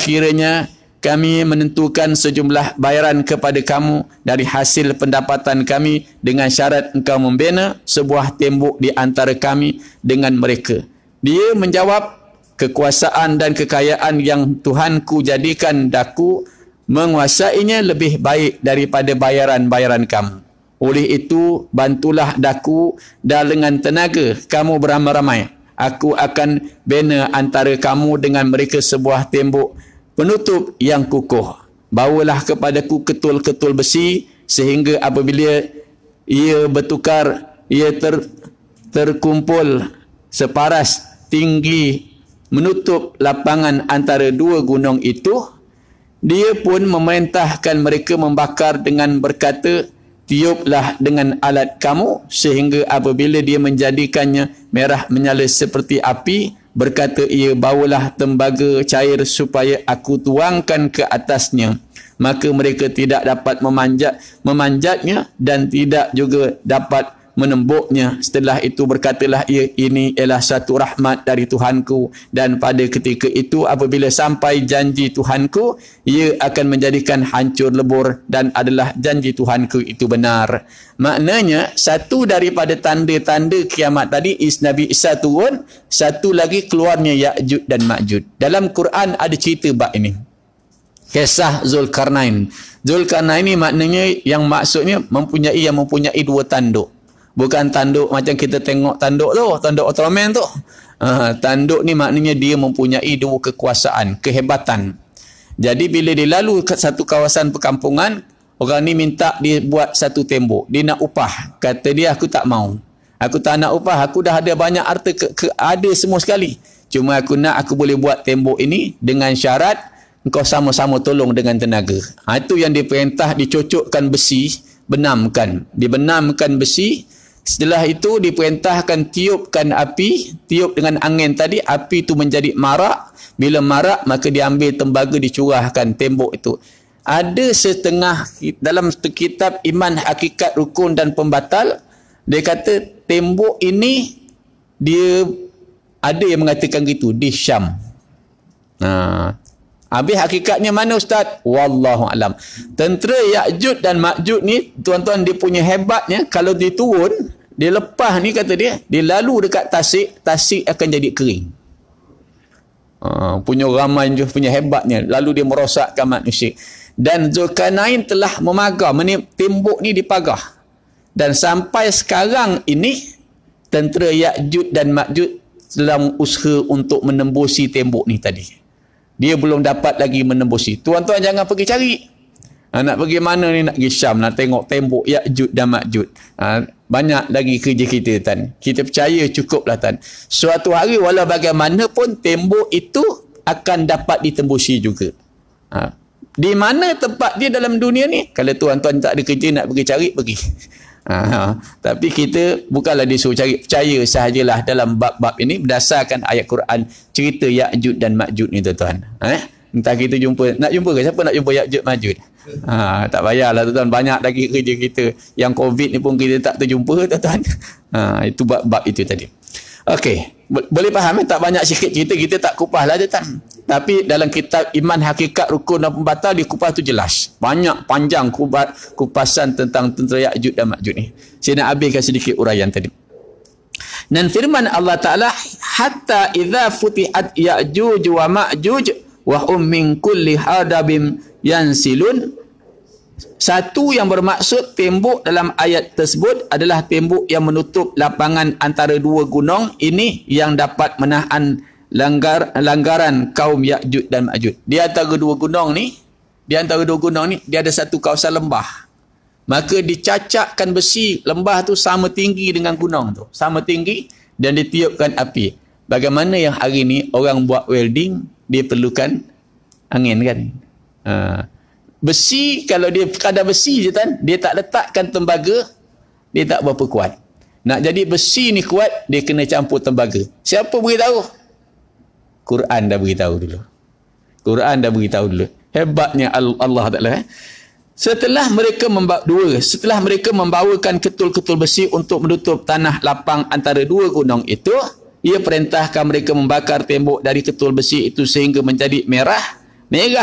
kiranya kami menentukan sejumlah bayaran kepada kamu dari hasil pendapatan kami dengan syarat engkau membina sebuah tembok di antara kami dengan mereka. Dia menjawab, kekuasaan dan kekayaan yang Tuhanku jadikan daku menguasainya lebih baik daripada bayaran-bayaran kamu. Oleh itu, bantulah daku dan dengan tenaga kamu beramai-ramai. Aku akan bina antara kamu dengan mereka sebuah tembok penutup yang kukuh. Bawalah kepadaku ketul-ketul besi, sehingga apabila ia bertukar, ia terkumpul separas tinggi menutup lapangan antara dua gunung itu. Dia pun memerintahkan mereka membakar dengan berkata, tiuplah dengan alat kamu, sehingga apabila dia menjadikannya merah menyala seperti api, berkata ia, bawalah tembaga cair supaya aku tuangkan ke atasnya. Maka mereka tidak dapat memanjatnya dan tidak juga dapat menembuknya. Setelah itu berkatalah ia, ini ialah satu rahmat dari Tuhanku, dan pada ketika itu apabila sampai janji Tuhanku, ia akan menjadikan hancur lebur, dan adalah janji Tuhanku itu benar. Maknanya, satu daripada tanda-tanda kiamat tadi Nabi Isa turun, satu lagi keluarnya Ya'juj dan Ma'juj. Dalam Quran ada cerita bab ini, kisah Zulkarnain. Zulkarnain ini maknanya, yang maksudnya mempunyai dua tanduk. Bukan tanduk macam kita tengok tanduk tu, tanduk Ultraman tu. Tanduk ni maknanya dia mempunyai dua kekuasaan, kehebatan. Jadi bila dia lalu ke satu kawasan perkampungan, orang ni minta dia buat satu tembok. Dia nak upah. Kata dia, aku tak mau. Aku tak nak upah. Aku dah ada banyak harta, ada semua sekali. Cuma aku boleh buat tembok ini dengan syarat engkau sama-sama tolong dengan tenaga. Itu yang diperintah, dicocokkan besi, dibenamkan besi. Setelah itu diperintahkan tiupkan api, tiup dengan angin tadi, api itu menjadi marak. Bila marak, maka diambil tembaga, dicurahkan tembok itu. Ada setengah dalam kitab Iman Hakikat Rukun dan Pembatal, dia kata tembok ini, dia ada yang mengatakan gitu di Syam. Habis hakikatnya mana Ustaz? Wallahu alam. Tentera Ya'juj dan Ma'juj ni, tuan-tuan, dia punya hebatnya, kalau dia turun, dia lepas ni, kata dia lalu dekat tasik akan jadi kering. Punya ramai punya hebatnya, lalu dia merosakkan manusia. Dan Zulkarnain telah memagar, tembok ni dipagah. Dan sampai sekarang ini, tentera Ya'juj dan Ma'juj dalam usaha untuk menembusi tembok ni tadi. Dia belum dapat lagi menembusi. Tuan-tuan jangan pergi cari. Nak pergi mana ni? Nak pergi Syam, nak tengok tembok Ya'juj dan Ma'juj. Banyak lagi kerja kita, Tan. Kita percaya cukuplah, Tan. Suatu hari walau bagaimanapun tembok itu akan dapat ditembusi juga. Di mana tempat dia dalam dunia ni? Kalau tuan-tuan tak ada kerja nak pergi cari, pergi. Tapi kita bukanlah disuruh cari, percaya sahajalah dalam bab-bab ini berdasarkan ayat Quran, cerita Ya'juj dan Ma'juj ni, tuan-tuan. Entah kita jumpa, nak jumpa ke? Siapa nak jumpa Ya'juj Ma'juj? Tak payahlah, tuan-tuan, banyak lagi kerja kita. Yang COVID ni pun kita tak terjumpa, tuan-tuan. Itu bab-bab itu tadi. Okey, boleh faham, tak banyak sikit cerita, kita tak kupas lah, tuan. Tapi dalam kitab Iman Hakikat Rukun dan Pembatal, dia kupas tu jelas. Banyak panjang kupasan tentang tentera Ya'juj dan Ma'juj ni. Saya nak habiskan sedikit uraian tadi. Dan firman Allah Ta'ala, hatta idza futihat Ya'juj wa Ma'juj wa hum min kulli hadabin yansilun. Satu yang bermaksud tembok dalam ayat tersebut adalah tembok yang menutup lapangan antara dua gunung ini, yang dapat menahan langgaran kaum Ya'juj dan Ma'juj. Di antara dua gunung ni, dia ada satu kawasan lembah. maka dicacakkan besi lembah tu sama tinggi dengan gunung tu, sama tinggi, dan ditiupkan api. Bagaimana yang hari ni orang buat welding, dia perlukan angin kan. Besi, kalau dia kadar besi je kan, dia tak letakkan tembaga, dia tak berapa kuat. Nak jadi besi ni kuat, dia kena campur tembaga. Siapa beritahu? Quran dah beritahu dulu. Quran dah beritahu dulu. Hebatnya Allah Ta'ala. Setelah mereka membawakan ketul-ketul besi untuk menutup tanah lapang antara dua gunung itu, ia perintahkan mereka membakar tembok dari ketul besi itu sehingga menjadi merah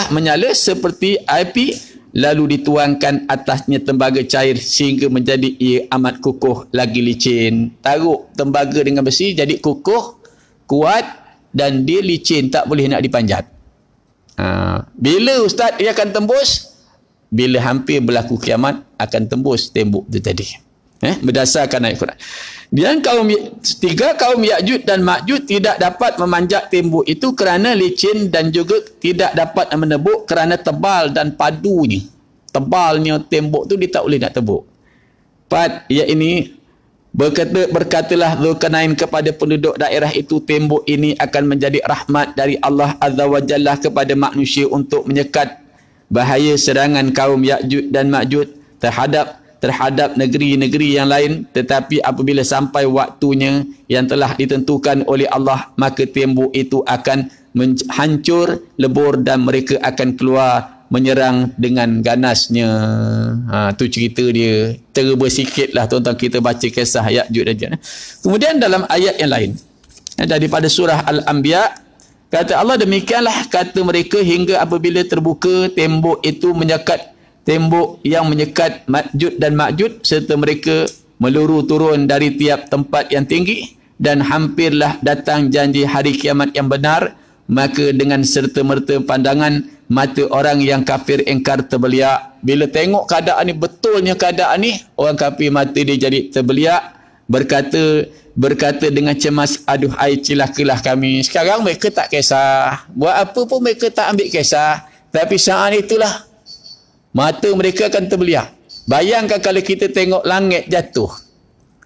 menyala seperti api, lalu dituangkan atasnya tembaga cair sehingga menjadi ia amat kukuh lagi licin. Taruh tembaga dengan besi jadi kukuh, kuat, dan dia licin, tak boleh nak dipanjat. Bila ustaz dia akan tembus? Bila hampir berlaku kiamat akan tembus tembok itu tadi. Berdasarkan ayat Quran. Dan kaum Ya'juj dan Ma'juj tidak dapat memanjat tembok itu kerana licin, dan juga tidak dapat menebuk kerana tebal dan padunya. Tebalnya tembok tu dia tak boleh nak tebuk. Ini berkatalah Dzulkarnain kepada penduduk daerah itu, tembok ini akan menjadi rahmat dari Allah Azza wa Jalla kepada manusia untuk menyekat bahaya serangan kaum Ya'juj dan Ma'juj terhadap negeri-negeri yang lain. Tetapi apabila sampai waktunya yang telah ditentukan oleh Allah, maka tembok itu akan hancur lebur dan mereka akan keluar menyerang dengan ganasnya. Tu cerita dia. Terba sikit lah tuan-tuan kita baca kisah Ya'juj dan Ma'juj. Kemudian dalam ayat yang lain daripada surah Al-Anbiya, kata Allah, demikianlah kata mereka hingga apabila terbuka tembok itu menyekat, tembok yang menyekat Ya'juj dan Ma'juj, serta mereka meluru turun dari tiap tempat yang tinggi, dan hampirlah datang janji hari kiamat yang benar, maka dengan serta-merta pandangan mata orang yang kafir engkar terbeliak. Bila tengok keadaan ni, betulnya keadaan ni, orang kafir mata dia jadi terbeliak, berkata dengan cemas, aduh ai cilakalah kami. Sekarang mereka tak kisah, buat apa pun mereka tak ambil kisah, tapi saat itulah mata mereka akan terbeliak. Bayangkan kalau kita tengok langit jatuh,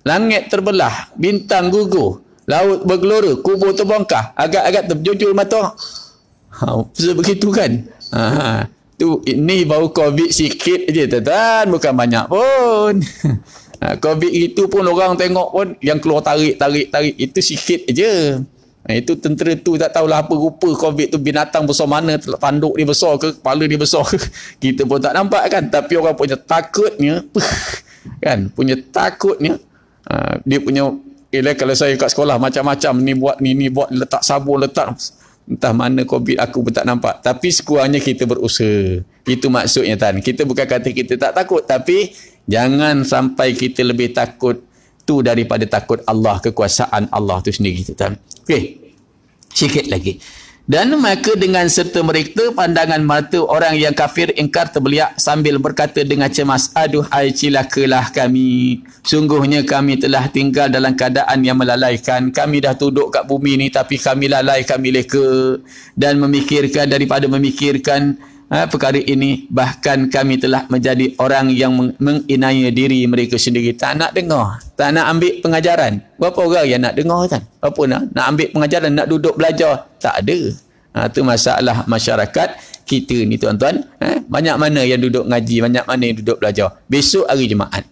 langit terbelah, bintang gugur, laut bergelora, kubur terbongkar, agak-agak terjujur mata. Begitu kan. Ini baru COVID sikit je tuan, bukan banyak pun. COVID itu pun orang tengok pun yang keluar tarik itu sikit je. Itu tentera tu tak tahulah apa rupa COVID tu, binatang besar mana, tanduk dia besar ke, kepala dia besar ke, kita pun tak nampak kan. Tapi orang punya takutnya kan, punya takutnya dia punya kalau saya kat sekolah macam-macam, ni buat letak sabun, letak entah mana COVID aku pun tak nampak. Tapi sekurangnya kita berusaha. Itu maksudnya Tan. Kita bukan kata kita tak takut, tapi jangan sampai kita lebih takut tu daripada takut Allah, kekuasaan Allah tu sendiri Tan. Okey. Sikit lagi. Dan maka dengan serta mereka pandangan mata orang yang kafir ingkar terbeliak sambil berkata dengan cemas, aduh ai cilakalah kami, sungguhnya kami telah tinggal dalam keadaan yang melalaikan. Kami dah duduk kat bumi ni tapi kami lalai, kami leka, dan daripada memikirkan perkara ini, bahkan kami telah menjadi orang yang menginaya diri mereka sendiri. Tak nak dengar, tak nak ambil pengajaran. Berapa orang yang nak dengar kan? Apa nak ambil pengajaran, nak duduk belajar? Tak ada. Itu masalah masyarakat kita ni tuan-tuan. Banyak mana yang duduk ngaji, banyak mana yang duduk belajar. Besok hari Jumaat,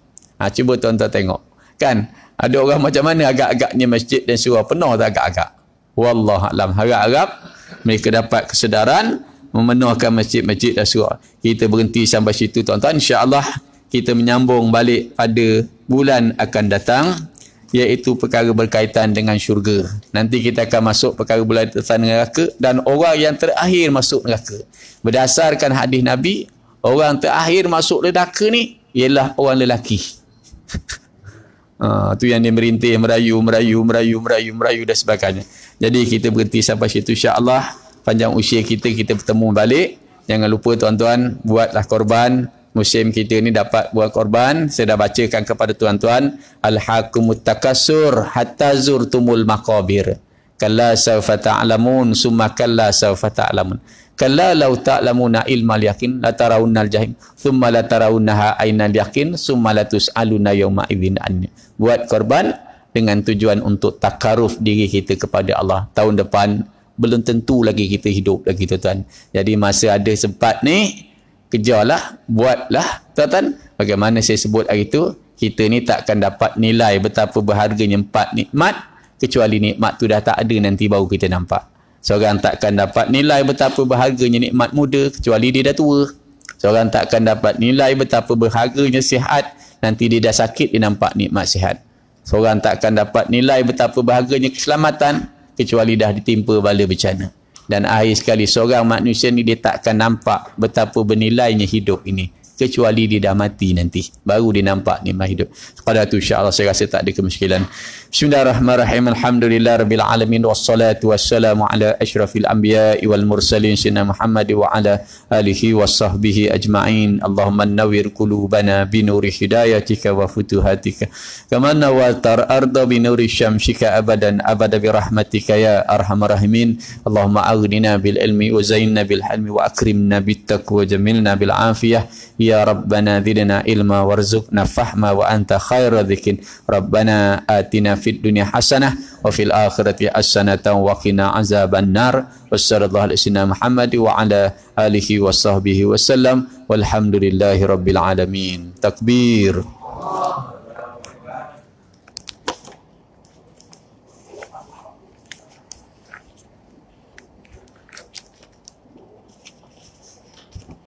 cuba tuan-tuan tengok kan, ada orang macam mana agak-agaknya masjid dan surau penuh tak agak-agak. Wallahualam, harap-harap mereka dapat kesedaran memenuhkan masjid-masjid dan surau. Kita berhenti sampai situ tuan-tuan. InsyaAllah kita menyambung balik pada bulan akan datang, iaitu perkara berkaitan dengan syurga. Nanti kita akan masuk perkara berkaitan neraka dan orang yang terakhir masuk neraka. Berdasarkan hadis Nabi, orang terakhir masuk neraka ni ialah orang lelaki. Tu yang dia merintih, merayu dan sebagainya. Jadi kita berhenti sampai situ insya-Allah. Panjang usia kita bertemu balik. Jangan lupa tuan-tuan, buatlah korban. Musim kita ni dapat buat korban. Saya dah bacakan kepada tuan-tuan, alhaqumut takassur hatta zurtumul maqabir, kalla sawfa ta'lamun summa kalla sawfa ta'lamun. kalla law ta'lamuna ilmal yaqin la tarawunnal jahim thumma la tarawunnaha ainal yaqin thumma la tus'aluna yawma idzin an. Buat korban dengan tujuan untuk takaruf diri kita kepada Allah. Tahun depan belum tentu lagi kita hidup lagi, tuan-tuan. Jadi masa ada sempat ni, kejarlah, buatlah, tuan-tuan. Bagaimana saya sebut hari itu, kita ni takkan dapat nilai betapa berharganya 4 nikmat, kecuali nikmat tu dah tak ada, nanti baru kita nampak. Seorang takkan dapat nilai betapa berharganya nikmat muda, kecuali dia dah tua. Seorang takkan dapat nilai betapa berharganya sihat, nanti dia dah sakit, dia nampak nikmat sihat. Seorang takkan dapat nilai betapa berharganya keselamatan, kecuali dah ditimpa bala bencana. Dan akhir sekali, seorang manusia ni dia takkan nampak betapa bernilainya hidup ini, kecuali dia dah mati nanti, baru dia nampak nikmat hidup. Pada tu insya-Allah saya rasa tak ada kemungkinan. Bismillahirrahmanirrahim. Alhamdulillah rabbil alamin wassalatu wassalamu ala asyrafil anbiya'i wal mursalin sayyidina Muhammad wa ala alihi washabbihi ajma'in. Allahumma nawwir qulubana bi nuri hidayatika wa futuhatika kama nawwarta arda bi nuri syamsika abadan abada bi rahmatika ya arhamar rahimin. Allahumma aghnina bil ilmi wa zayyinna bil hilmi wa akrimna bit taqwa wa jamilna bil afiyah. Ya Rabbana zidna ilma warzuqna fahma wa anta khairu dzikin. Rabbana atina fid dunya hasanah wa fil akhirati hasanatan wa qina azaban nar. Wassallallahu ala sayyidina Muhammad wa ala alihi wa sahbihi wasallam walhamdulillahi rabbil alamin. Takbir.